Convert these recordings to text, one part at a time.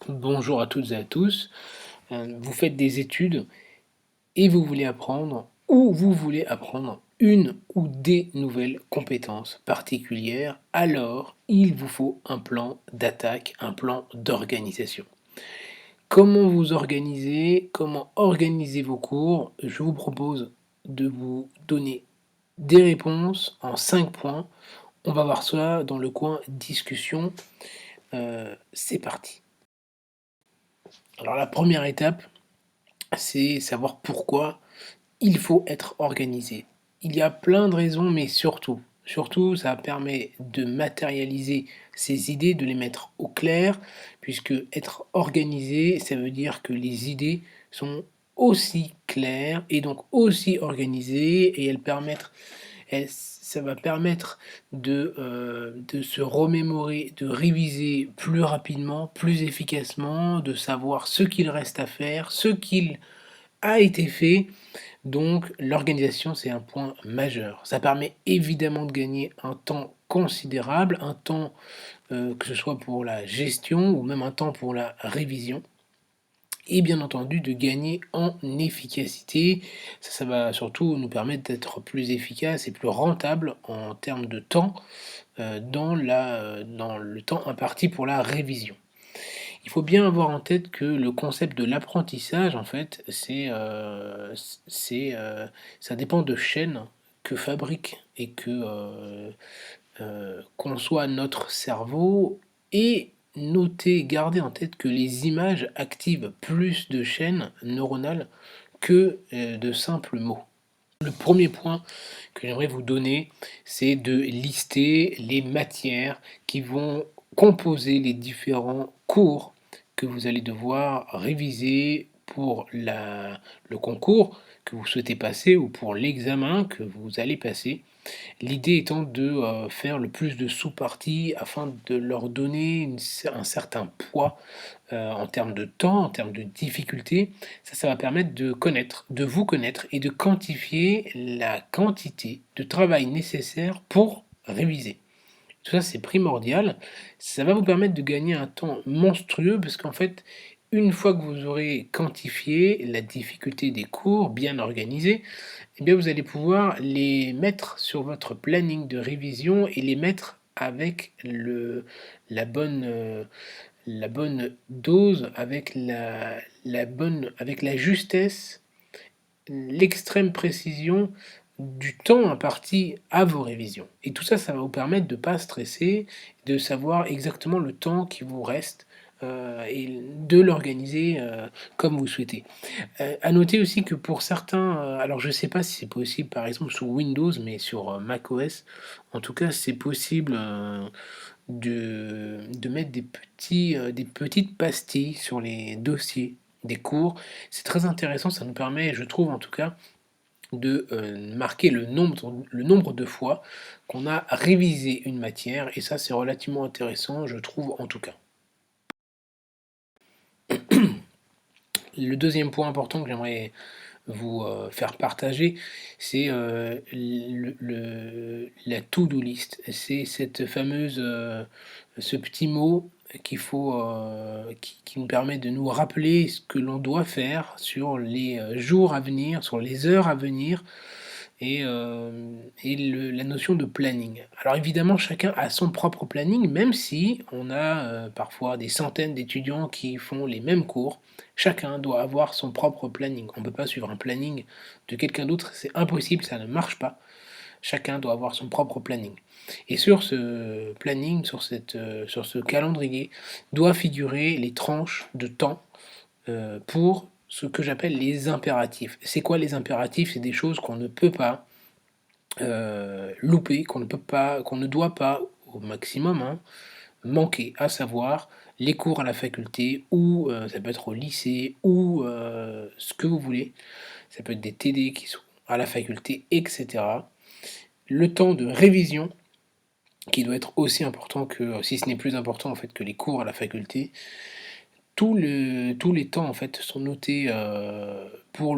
Bonjour à toutes et à tous. Vous faites des études et vous voulez apprendre ou vous voulez apprendre une ou des nouvelles compétences particulières, alors il vous faut un plan d'attaque, un plan d'organisation. Comment vous organiser, comment organiser vos cours? Je vous propose de vous donner des réponses en 5 points. On va voir ça dans le coin discussion. C'est parti. Alors la première étape, c'est savoir pourquoi il faut être organisé. Il y a plein de raisons, mais surtout, ça permet de matérialiser ses idées, de les mettre au clair, puisque être organisé, ça veut dire que les idées sont aussi claires et donc aussi organisées, et ça va permettre de se remémorer, de réviser plus rapidement, plus efficacement, de savoir ce qu'il reste à faire, ce qu'il a été fait. Donc l'organisation, c'est un point majeur. Ça permet évidemment de gagner un temps considérable, un temps que ce soit pour la gestion ou même un temps pour la révision. Et bien entendu de gagner en efficacité. Ça va surtout nous permettre d'être plus efficace et plus rentable en termes de temps dans le temps imparti pour la révision. Il faut bien avoir en tête que le concept de l'apprentissage, en fait, ça dépend de chaînes que fabrique et que conçoit notre cerveau. Et notez, gardez en tête que les images activent plus de chaînes neuronales que de simples mots. Le premier point que j'aimerais vous donner, c'est de lister les matières qui vont composer les différents cours que vous allez devoir réviser pour le concours que vous souhaitez passer ou pour l'examen que vous allez passer. L'idée étant de faire le plus de sous-parties afin de leur donner un certain poids en termes de temps, en termes de difficulté. Ça va permettre de vous connaître et de quantifier la quantité de travail nécessaire pour réviser. Tout ça, c'est primordial. Ça va vous permettre de gagner un temps monstrueux parce qu'en fait, une fois que vous aurez quantifié la difficulté des cours bien organisés, eh bien, vous allez pouvoir les mettre sur votre planning de révision et les mettre avec la la bonne dose, avec la justesse, l'extrême précision du temps imparti à vos révisions. Et tout ça, ça va vous permettre de ne pas stresser, de savoir exactement le temps qui vous reste et de l'organiser comme vous souhaitez. À noter aussi que pour certains, alors je ne sais pas si c'est possible par exemple sur Windows, mais sur macOS, en tout cas, c'est possible de mettre des petites pastilles sur les dossiers des cours. C'est très intéressant, ça nous permet, je trouve en tout cas, de marquer le nombre de fois qu'on a révisé une matière, et ça c'est relativement intéressant, je trouve en tout cas. Le deuxième point important que j'aimerais vous faire partager, c'est la to-do list. C'est cette fameuse, ce petit mot qui nous permet de nous rappeler ce que l'on doit faire sur les jours à venir, sur les heures à venir, et la notion de planning. Alors évidemment, chacun a son propre planning, même si on a parfois des centaines d'étudiants qui font les mêmes cours. Chacun doit avoir son propre planning. On ne peut pas suivre un planning de quelqu'un d'autre, c'est impossible, ça ne marche pas. Chacun doit avoir son propre planning. Et sur ce planning, sur ce calendrier, doit figurer les tranches de temps pour ce que j'appelle les impératifs. C'est quoi les impératifs? C'est des choses qu'on ne peut pas louper, qu'on ne doit pas au maximum manquer, à savoir les cours à la faculté ou ça peut être au lycée ou ce que vous voulez. Ça peut être des TD qui sont à la faculté, etc. Le temps de révision qui doit être aussi important que, si ce n'est plus important en fait que les cours à la faculté. Tous les temps en fait sont notés pour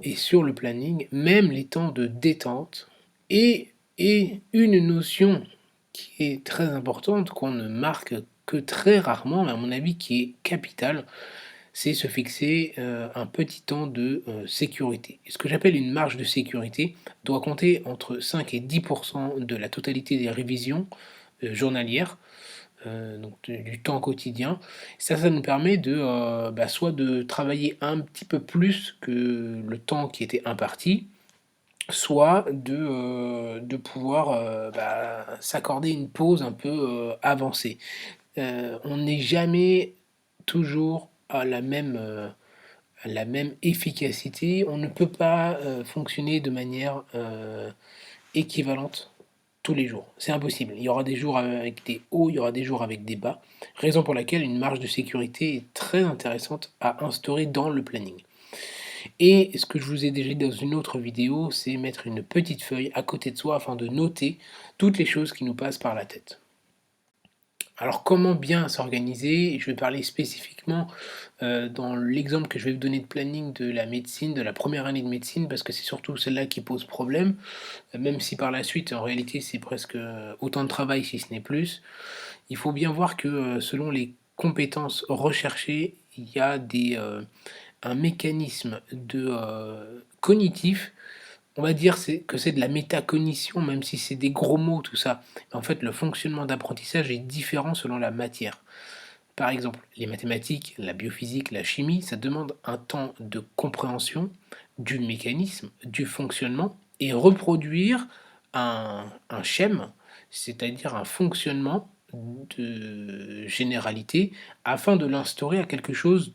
et sur le planning, même les temps de détente, et une notion qui est très importante qu'on ne marque que très rarement, mais à mon avis qui est capital, c'est se fixer, un petit temps de, sécurité. Et ce que j'appelle une marge de sécurité doit compter entre 5 et 10 de la totalité des révisions, journalières, donc du temps quotidien. Ça nous permet de, soit de travailler un petit peu plus que le temps qui était imparti, soit de pouvoir, s'accorder une pause un peu, avancée. On n'est jamais toujours à la même efficacité. On ne peut pas, fonctionner de manière, équivalente tous les jours. C'est impossible. Il y aura des jours avec des hauts, il y aura des jours avec des bas. Raison pour laquelle une marge de sécurité est très intéressante à instaurer dans le planning. Et ce que je vous ai déjà dit dans une autre vidéo, c'est mettre une petite feuille à côté de soi afin de noter toutes les choses qui nous passent par la tête. Alors comment bien s'organiser? Je vais parler spécifiquement, dans l'exemple que je vais vous donner de planning de la médecine, de la première année de médecine, parce que c'est surtout celle-là qui pose problème, même si par la suite, en réalité, c'est presque, autant de travail si ce n'est plus. Il faut bien voir que, selon les compétences recherchées, il y a un mécanisme cognitif, on va dire que c'est de la métacognition, même si c'est des gros mots tout ça. En fait, le fonctionnement d'apprentissage est différent selon la matière. Par exemple, les mathématiques, la biophysique, la chimie, ça demande un temps de compréhension du mécanisme, du fonctionnement, et reproduire un schème, c'est-à-dire un fonctionnement de généralité, afin de l'instaurer à quelque chose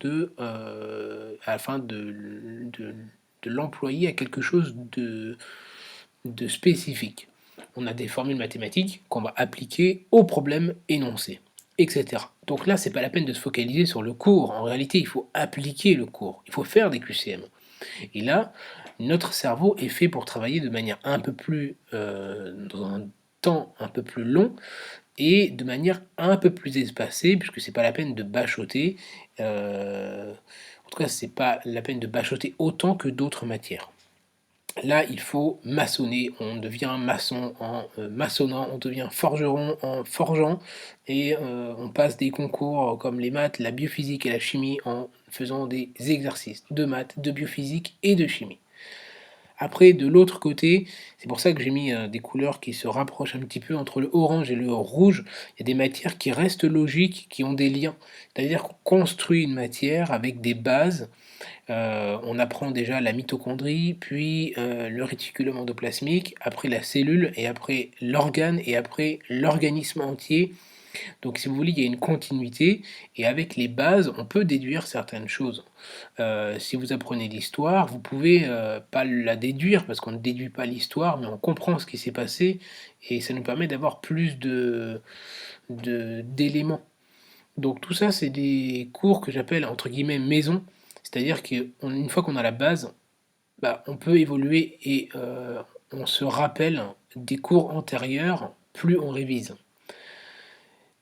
afin de l'employer à quelque chose de spécifique. On a des formules mathématiques qu'on va appliquer aux problèmes énoncés, etc. Donc là, c'est pas la peine de se focaliser sur le cours. En réalité, il faut appliquer le cours. Il faut faire des QCM. Et là, notre cerveau est fait pour travailler de manière un peu plus, dans un temps un peu plus long et de manière un peu plus espacée, puisque c'est pas la peine de bachoter. En tout cas, c'est pas la peine de bachoter autant que d'autres matières. Là, il faut maçonner. On devient maçon en maçonnant, on devient forgeron en forgeant, et on passe des concours comme les maths, la biophysique et la chimie en faisant des exercices de maths, de biophysique et de chimie. Après, de l'autre côté, c'est pour ça que j'ai mis des couleurs qui se rapprochent un petit peu entre le orange et le rouge. Il y a des matières qui restent logiques, qui ont des liens. C'est-à-dire qu'on construit une matière avec des bases. On apprend déjà la mitochondrie, puis le réticulum endoplasmique, après la cellule, et après l'organe, et après l'organisme entier. Donc si vous voulez, il y a une continuité, et avec les bases, on peut déduire certaines choses. Si vous apprenez l'histoire, vous pouvez pas la déduire, parce qu'on ne déduit pas l'histoire, mais on comprend ce qui s'est passé, et ça nous permet d'avoir plus d'éléments. Donc tout ça, c'est des cours que j'appelle entre guillemets maison, c'est-à-dire qu'une fois qu'on a la base, on peut évoluer et on se rappelle des cours antérieurs plus on révise.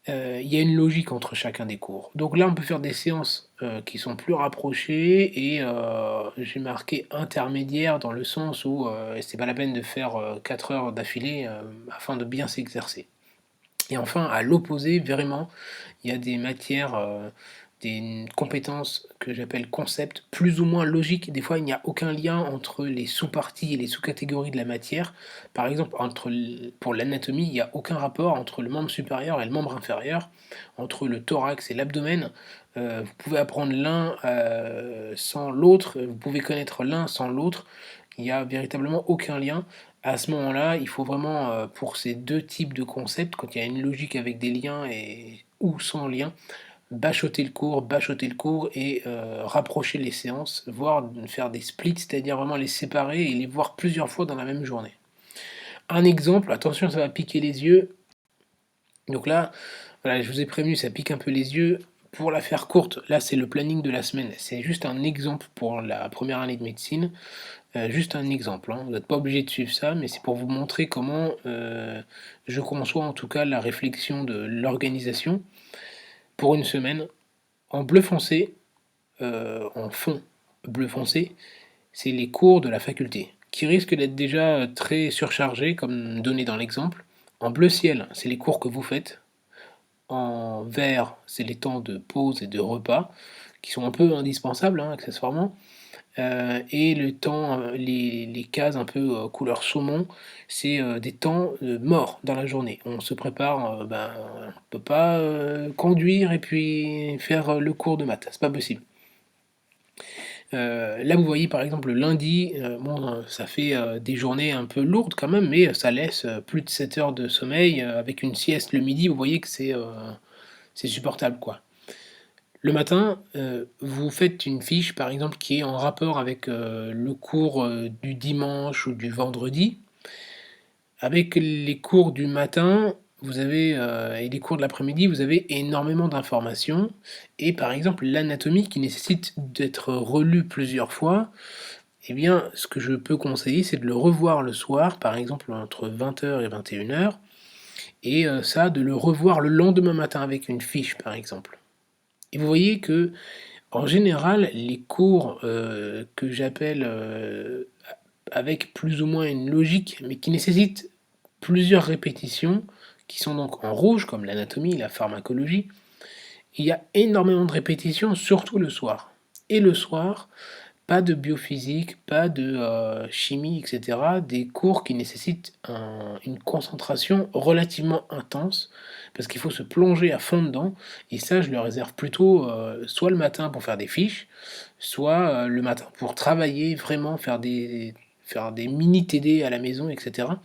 Il y a une logique entre chacun des cours. Donc là, on peut faire des séances qui sont plus rapprochées, et j'ai marqué intermédiaire dans le sens où c'est pas la peine de faire 4 heures d'affilée afin de bien s'exercer. Et enfin, à l'opposé, vraiment, il y a des matières, des compétences que j'appelle concepts, plus ou moins logiques. Des fois, il n'y a aucun lien entre les sous-parties et les sous-catégories de la matière. Par exemple, pour l'anatomie, il n'y a aucun rapport entre le membre supérieur et le membre inférieur, entre le thorax et l'abdomen. Vous pouvez apprendre l'un sans l'autre, vous pouvez connaître l'un sans l'autre. Il n'y a véritablement aucun lien. À ce moment-là, il faut vraiment, pour ces deux types de concepts, quand il y a une logique avec des liens ou sans lien, bachoter le cours et rapprocher les séances, voire faire des splits, c'est-à-dire vraiment les séparer et les voir plusieurs fois dans la même journée. Un exemple, attention, ça va piquer les yeux. Donc là, voilà, je vous ai prévenu, ça pique un peu les yeux. Pour la faire courte, là c'est le planning de la semaine. C'est juste un exemple pour la première année de médecine. Juste un exemple, hein. Vous n'êtes pas obligé de suivre ça, mais c'est pour vous montrer comment je conçois en tout cas la réflexion de l'organisation pour une semaine. En bleu foncé, en fond bleu foncé, c'est les cours de la faculté, qui risquent d'être déjà très surchargés, comme donné dans l'exemple. En bleu ciel, c'est les cours que vous faites. en vert, c'est les temps de pause et de repas, qui sont un peu indispensables, hein, accessoirement. Et le temps, les cases un peu, couleur saumon, c'est, des temps, morts dans la journée. On se prépare, on peut pas, conduire et puis faire, le cours de maths, c'est pas possible. Là, vous voyez, par exemple, le lundi, ça fait, des journées un peu lourdes quand même, mais ça laisse, plus de 7 heures de sommeil, avec une sieste le midi, vous voyez que c'est supportable, quoi. Le matin, vous faites une fiche, par exemple, qui est en rapport avec, le cours, du dimanche ou du vendredi. Avec les cours du matin, vous avez, et les cours de l'après-midi, vous avez énormément d'informations et par exemple, l'anatomie qui nécessite d'être relue plusieurs fois, eh bien, ce que je peux conseiller, c'est de le revoir le soir, par exemple, entre 20 heures et 21 heures et ça, de le revoir le lendemain matin avec une fiche, par exemple. Et vous voyez que en général, les cours, que j'appelle, avec plus ou moins une logique, mais qui nécessitent plusieurs répétitions, qui sont donc en rouge, comme l'anatomie, la pharmacologie, il y a énormément de répétitions, surtout le soir. Et le soir, pas de biophysique, pas de, chimie et cetera, des cours qui nécessitent une concentration relativement intense, parce qu'il faut se plonger à fond dedans et ça, je le réserve plutôt, soit le matin pour faire des fiches, soit, le matin pour travailler, vraiment faire des mini TD à la maison et cetera.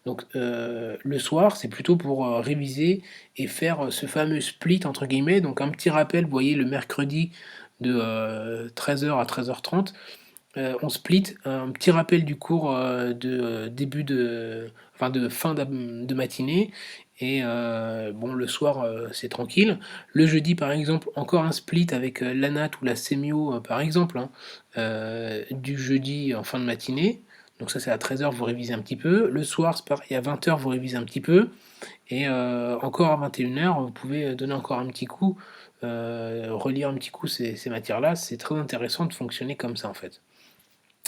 Donc, le soir, c'est plutôt pour, réviser et faire, ce fameux «split» entre guillemets, donc un petit rappel, vous voyez, le mercredi de, 13 heures à 13h30, on split, un petit rappel du cours, début de fin de matinée et bon le soir, c'est tranquille. Le jeudi, par exemple, encore un split avec, l'anat ou la sémio, par exemple, hein, du jeudi en fin de matinée. Donc ça, c'est à 13 heures vous révisez un petit peu. Le soir, c'est pareil, à 20 heures vous révisez un petit peu et encore à 21 heures vous pouvez, donner encore un petit coup, relire un petit coup ces matières-là. C'est très intéressant de fonctionner comme ça, en fait.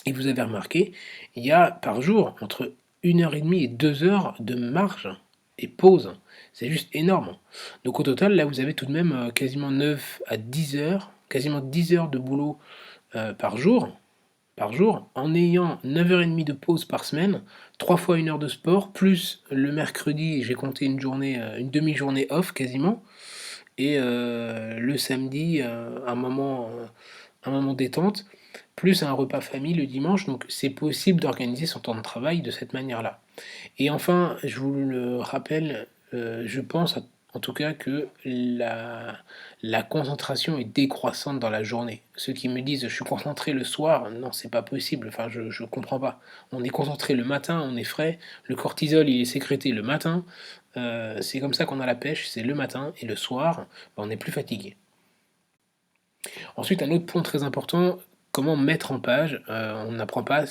Et vous avez remarqué, il y a par jour entre 1 heure et demie et 2 heures de marge et pause. C'est juste énorme. Donc au total, là, vous avez tout de même, quasiment 9 à 10 heures, quasiment 10 heures de boulot, par jour, en ayant 9 heures et demie de pause par semaine, 3 fois 1 heure de sport, plus le mercredi, j'ai compté une journée, une demi-journée off quasiment et le samedi, un moment détente, plus un repas famille le dimanche, donc c'est possible d'organiser son temps de travail de cette manière-là. Et enfin, je vous le rappelle, je pense en tout cas que la concentration est décroissante dans la journée. Ceux qui me disent: «Je suis concentré le soir», non, c'est pas possible, enfin je comprends pas. On est concentré le matin, on est frais, le cortisol il est sécrété le matin, c'est comme ça qu'on a la pêche, c'est le matin et le soir, on est plus fatigué. Ensuite, un autre point très important, comment mettre en page. On n'apprend pas,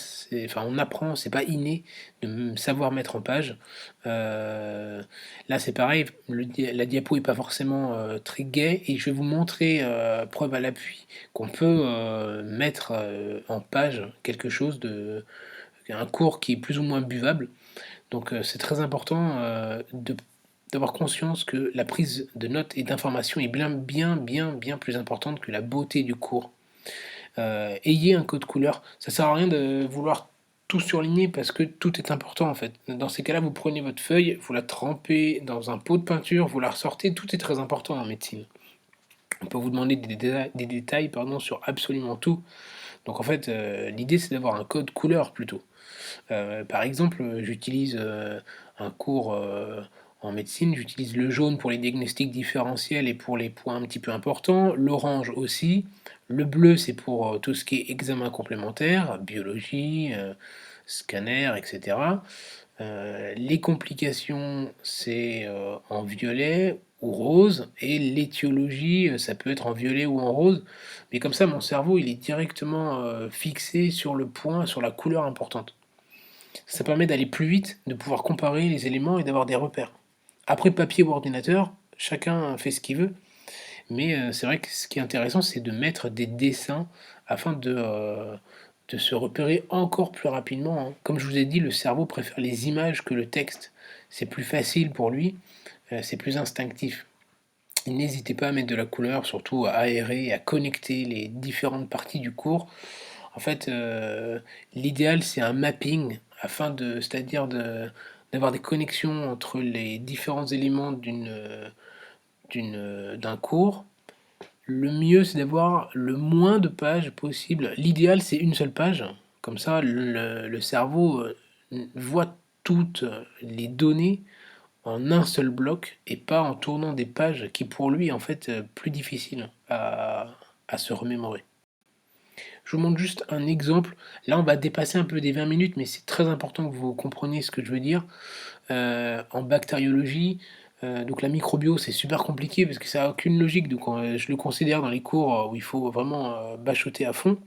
on apprend, c'est pas inné de savoir mettre en page. Là, c'est pareil, la diapo est pas forcément, très gaie et je vais vous montrer, preuve à l'appui, qu'on peut, mettre, en page quelque chose un cours qui est plus ou moins buvable. Donc, c'est très important, d'avoir conscience que la prise de notes et d'informations est bien, bien, bien, bien plus importante que la beauté du cours. Ayez un code couleur. Ça sert à rien de vouloir tout surligner parce que tout est important en fait. Dans ces cas-là, vous prenez votre feuille, vous la trempez dans un pot de peinture, vous la ressortez, tout est très important en médecine. On peut vous demander des détails pardon, sur absolument tout. Donc en fait, l'idée c'est d'avoir un code couleur plutôt. Par exemple, j'utilise, un cours, en médecine, j'utilise le jaune pour les diagnostics différentiels et pour les points un petit peu importants, l'orange aussi, le bleu, c'est pour, tout ce qui est examen complémentaire, biologie, scanner et cetera. Les complications, c'est, en violet ou rose et l'étiologie, ça peut être en violet ou en rose, mais comme ça, mon cerveau, il est directement, fixé sur le point, sur la couleur importante. Ça permet d'aller plus vite, de pouvoir comparer les éléments et d'avoir des repères. Après papier ou ordinateur, chacun fait ce qu'il veut, mais c'est vrai que ce qui est intéressant, c'est de mettre des dessins afin de se repérer encore plus rapidement, hein. Comme je vous ai dit, le cerveau préfère les images que le texte. C'est plus facile pour lui, c'est plus instinctif. Et n'hésitez pas à mettre de la couleur, surtout à aérer et à connecter les différentes parties du cours. En fait, l'idéal, c'est un mapping afin de c'est-à-dire d'avoir des connexions entre les différents éléments d'un cours. Le mieux, c'est d'avoir le moins de pages possible. L'idéal, c'est une seule page. Comme ça, le cerveau, voit toutes les données en un seul bloc et pas en tournant des pages qui, pour lui, est en fait, plus difficiles à se remémorer. Je vous montre juste un exemple. Là, on va dépasser un peu des 20 minutes, mais c'est très important que vous compreniez ce que je veux dire. En bactériologie, donc la microbio, c'est super compliqué parce que ça a aucune logique, donc je le considère dans les cours où il faut vraiment bachoter à fond.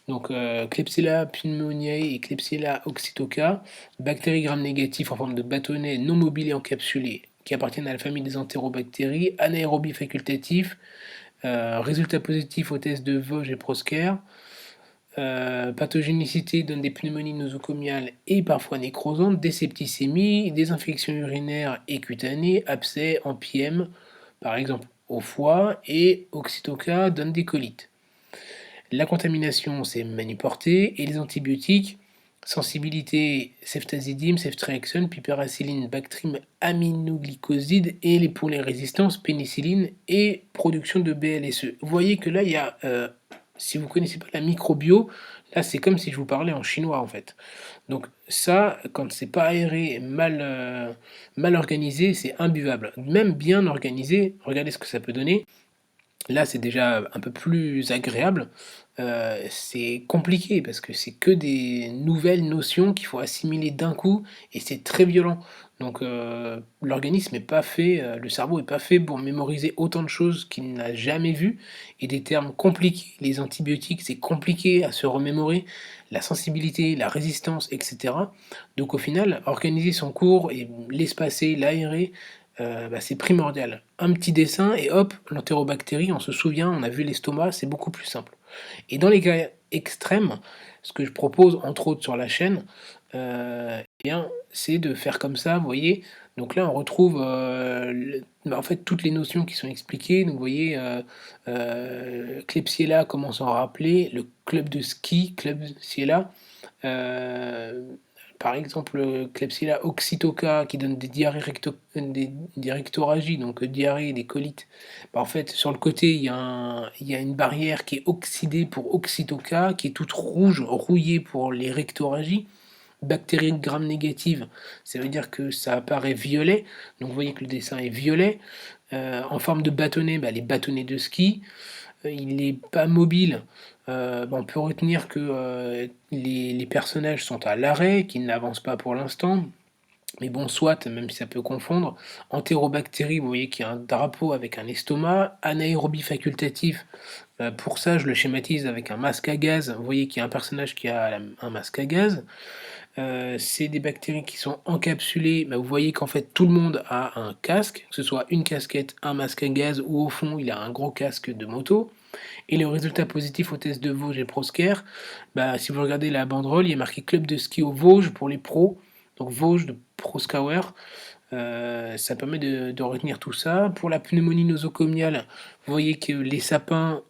Donc Klebsiella pneumoniae et Klebsiella oxytoca, bactéries gram-négatifs en forme de bâtonnets non mobiles et encapsulés qui appartiennent à la famille des entérobactéries, anaérobie facultatif, résultats positifs au test de Vosges et Prosker. Pathogénicité donne des pneumonies nosocomiales et parfois nécrosantes, des septicémies, des infections urinaires et cutanées, abcès, empièmes, par exemple au foie, et Oxytoca donne des colites. La contamination, c'est manuportée, et les antibiotiques, sensibilité, ceftazidime, ceftriaxone, piperacilline, bactrim, aminoglycoside, et les pour les résistances, pénicilline et production de BLSE. Vous voyez que là, il y a, si vous connaissez pas la microbio, là, c'est comme si je vous parlais en chinois, en fait. Donc ça, quand c'est pas aéré, mal organisé, c'est imbuvable. Même bien organisé, regardez ce que ça peut donner. Là, c'est déjà un peu plus agréable. C'est compliqué parce que c'est que des nouvelles notions qu'il faut assimiler d'un coup et c'est très violent. Donc l'organisme est pas fait, le cerveau est pas fait pour mémoriser autant de choses qu'il n'a jamais vues et des termes compliqués. Les antibiotiques, c'est compliqué à se remémorer, la sensibilité, la résistance, etc. Donc au final, organiser son cours et l'espacer, l'aérer, c'est primordial. Un petit dessin et hop, l'entérobactérie, on se souvient, on a vu l'estomac, c'est beaucoup plus simple. Et dans les cas extrêmes, ce que je propose, entre autres sur la chaîne, c'est de faire comme ça, vous voyez. Donc là, on retrouve en fait toutes les notions qui sont expliquées. Donc vous voyez, Klebsiella, comment s'en rappeler, le club de ski, Klebsiella. Euh, Par exemple, Klebsiella oxytoca qui donne des diarrhées des rectorragies, donc diarrhée et des colites. En fait, sur le côté, il y a une barrière qui est oxydée pour oxytoca, qui est toute rouge, rouillée pour les rectorragies. Bactéries gram-négatives, ça veut dire que ça apparaît violet. Donc vous voyez que le dessin est violet. En forme de bâtonnet, les bâtonnets de ski. Il n'est pas mobile. On peut retenir que les personnages sont à l'arrêt, qu'ils n'avancent pas pour l'instant. Mais bon, soit, même si ça peut confondre. Entérobactérie, vous voyez qu'il y a un drapeau avec un estomac. Anaérobie facultatif, pour ça, je le schématise avec un masque à gaz. Vous voyez qu'il y a un personnage qui a un masque à gaz. C'est des bactéries qui sont encapsulées. Vous voyez qu'en fait tout le monde a un casque, que ce soit une casquette, un masque à gaz ou au fond il a un gros casque de moto. Et le résultat positif au test de Vosges et Prosker, si vous regardez la banderole, il y a marqué club de ski au Vosges pour les pros. Donc Vosges de Proskauer. Ça permet de retenir tout ça. Pour la pneumonie nosocomiale, vous voyez que les sapins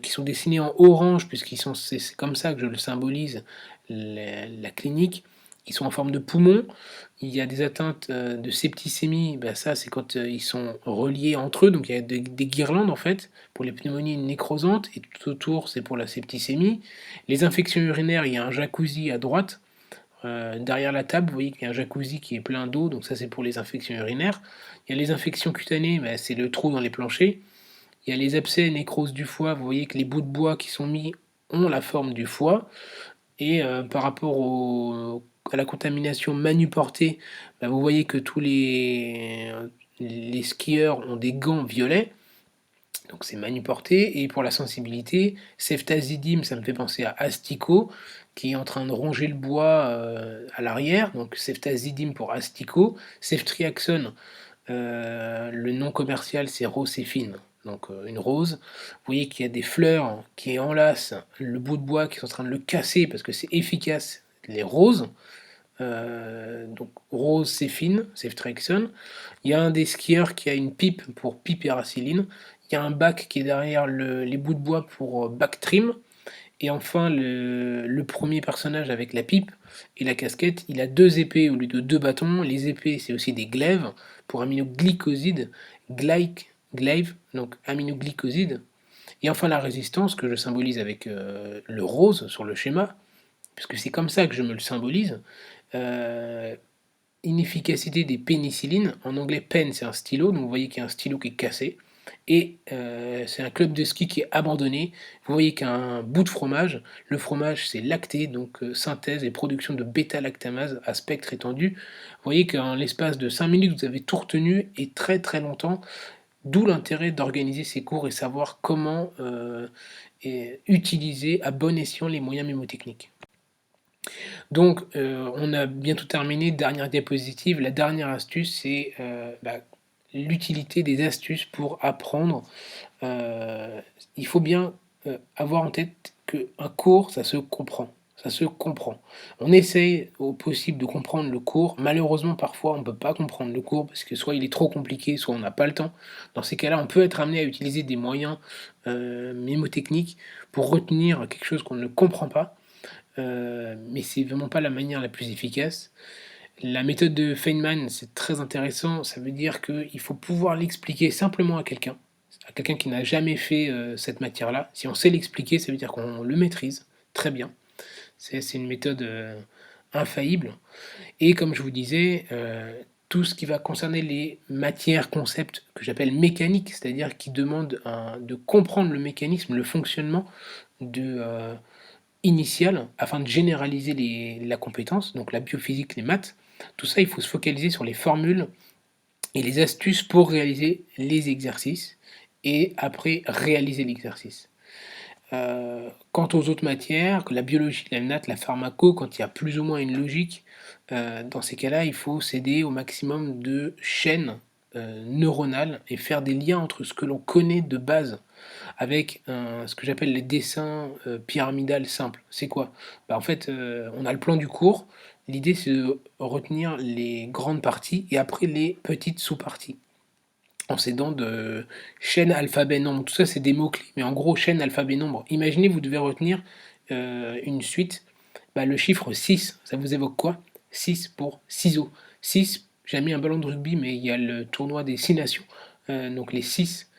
qui sont dessinés en orange, c'est comme ça que je le symbolise, la clinique, ils sont en forme de poumon. Il y a des atteintes de septicémie, ça c'est quand ils sont reliés entre eux, donc il y a des guirlandes en fait pour les pneumonies nécrosantes, et tout autour c'est pour la septicémie. Les infections urinaires, il y a un jacuzzi à droite. Derrière la table, vous voyez qu'il y a un jacuzzi qui est plein d'eau, donc ça c'est pour les infections urinaires. Il y a les infections cutanées, c'est le trou dans les planchers. Il y a les abcès et nécroses du foie, vous voyez que les bouts de bois qui sont mis ont la forme du foie. Et par rapport à la contamination manuportée, vous voyez que tous les skieurs ont des gants violets. Donc c'est manuporté. Et pour la sensibilité, ceftazidime, ça me fait penser à asticot, qui est en train de ronger le bois à l'arrière. Donc ceftazidime pour asticot. Ceftriaxone, le nom commercial c'est roséphine. Donc une rose. Vous voyez qu'il y a des fleurs qui enlacent le bout de bois qui sont en train de le casser parce que c'est efficace. Les roses. Donc rose, ceftriaxone. Il y a un des skieurs qui a une pipe pour pipéracilline. Il y a un bac qui est derrière les bouts de bois pour Bactrim. Et enfin, le premier personnage avec la pipe et la casquette, il a 2 épées au lieu de 2 bâtons. Les épées, c'est aussi des glaives pour aminoglycosides, glaive, donc aminoglycosides. Et enfin, la résistance que je symbolise avec le rose sur le schéma, puisque c'est comme ça que je me le symbolise. Euh, Inefficacité des pénicillines. En anglais, pen, c'est un stylo, donc vous voyez qu'il y a un stylo qui est cassé. Et c'est un club de ski qui est abandonné. Vous voyez qu'il y a un bout de fromage. Le fromage, c'est lacté, donc synthèse et production de bêta-lactamase à spectre étendu. Vous voyez qu'en l'espace de 5 minutes, vous avez tout retenu et très très longtemps. D'où l'intérêt d'organiser ces cours et savoir comment utiliser à bon escient les moyens mémotechniques. Donc, on a bientôt terminé. Dernière diapositive. La dernière astuce, c'est l'utilité des astuces pour apprendre. Il faut bien avoir en tête qu'un cours, ça se comprend. Ça se comprend. On essaye au possible de comprendre le cours. Malheureusement, parfois, on ne peut pas comprendre le cours parce que soit il est trop compliqué, soit on n'a pas le temps. Dans ces cas-là, on peut être amené à utiliser des moyens mémotechniques pour retenir quelque chose qu'on ne comprend pas. Mais c'est vraiment pas la manière la plus efficace. La méthode de Feynman, c'est très intéressant. Ça veut dire qu'il faut pouvoir l'expliquer simplement à quelqu'un qui n'a jamais fait cette matière-là. Si on sait l'expliquer, ça veut dire qu'on le maîtrise très bien. C'est une méthode infaillible. Et comme je vous disais, tout ce qui va concerner les matières, concepts que j'appelle mécaniques, c'est-à-dire qui demandent de comprendre le mécanisme, le fonctionnement de, initial afin de généraliser la compétence, donc la biophysique, les maths. Tout ça, il faut se focaliser sur les formules et les astuces pour réaliser les exercices et après réaliser l'exercice. Quant aux autres matières, que la biologie, la nat, la pharmaco, quand il y a plus ou moins une logique, dans ces cas-là, il faut s'aider au maximum de chaînes neuronales et faire des liens entre ce que l'on connaît de base avec ce que j'appelle les dessins pyramidales simples. C'est quoi? En fait, on a le plan du cours. L'idée, c'est de retenir les grandes parties et après les petites sous-parties. En s'aidant de chaîne, alphabet, nombre. Tout ça, c'est des mots-clés. Mais en gros, chaîne, alphabet, nombre. Imaginez, vous devez retenir une suite. Le chiffre 6, ça vous évoque quoi? 6 pour ciseaux. 6, j'ai mis un ballon de rugby, mais il y a le tournoi des 6 nations. Donc les 6.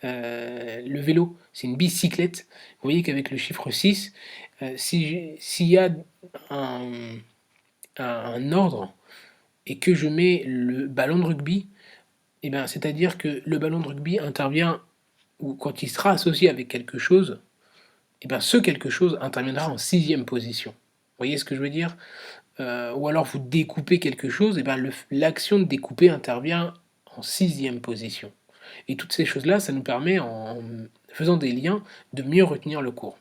Le vélo, c'est une bicyclette. Vous voyez qu'avec le chiffre 6, s'il y a un ordre et que je mets le ballon de rugby, c'est-à-dire que le ballon de rugby intervient, ou quand il sera associé avec quelque chose, ce quelque chose interviendra en sixième position. Vous voyez ce que je veux dire? Ou alors vous découpez quelque chose, l'action de découper intervient en sixième position. Et toutes ces choses-là, ça nous permet, en faisant des liens, de mieux retenir le cours.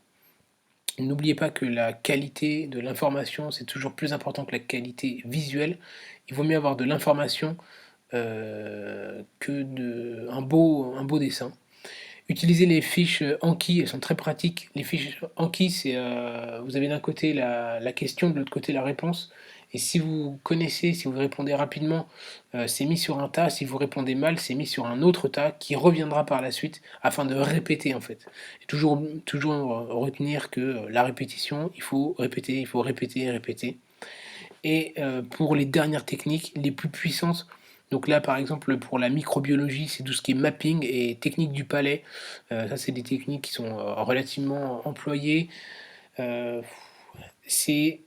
N'oubliez pas que la qualité de l'information, c'est toujours plus important que la qualité visuelle. Il vaut mieux avoir de l'information un beau dessin. Utilisez les fiches Anki, elles sont très pratiques. Les fiches Anki, c'est vous avez d'un côté la question, de l'autre côté la réponse. Et si vous connaissez, si vous répondez rapidement, c'est mis sur un tas. Si vous répondez mal, c'est mis sur un autre tas qui reviendra par la suite afin de répéter en fait. Et toujours retenir que la répétition, il faut répéter, répéter. Et pour les dernières techniques, les plus puissantes, donc là, par exemple, pour la microbiologie, c'est tout ce qui est mapping et technique du palais. Ça, c'est des techniques qui sont relativement employées. Euh, c'est,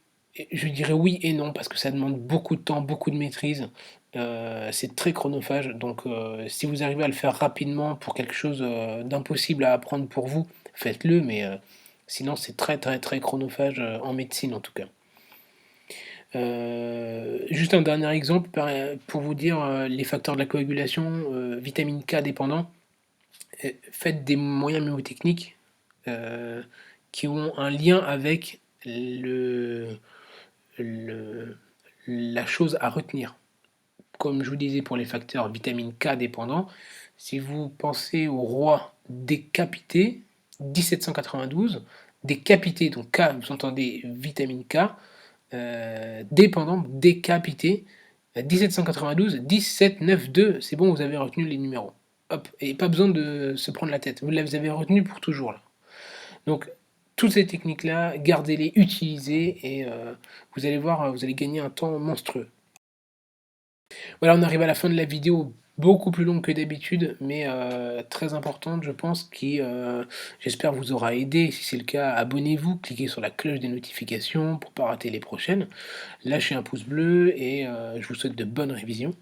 je dirais oui et non, parce que ça demande beaucoup de temps, beaucoup de maîtrise. C'est très chronophage. Donc, si vous arrivez à le faire rapidement pour quelque chose d'impossible à apprendre pour vous, faites-le. Mais sinon, c'est très, très, très chronophage en médecine, en tout cas. Juste un dernier exemple pour vous dire les facteurs de la coagulation, vitamine K dépendant. Faites des moyens mnémotechniques qui ont un lien avec le- la chose à retenir. Comme je vous disais pour les facteurs vitamine K dépendants, si vous pensez au roi décapité, 1792, décapité, donc K, vous entendez vitamine K, dépendant, décapité, 1792, 1792, c'est bon, vous avez retenu les numéros. Hop, et pas besoin de se prendre la tête. Vous les avez retenus pour toujours là. Donc, toutes ces techniques-là, gardez-les, utilisez et vous allez voir, vous allez gagner un temps monstrueux. Voilà, on arrive à la fin de la vidéo, beaucoup plus longue que d'habitude, mais très importante, je pense, qui, j'espère vous aura aidé. Si c'est le cas, abonnez-vous, cliquez sur la cloche des notifications pour pas rater les prochaines. Lâchez un pouce bleu et je vous souhaite de bonnes révisions.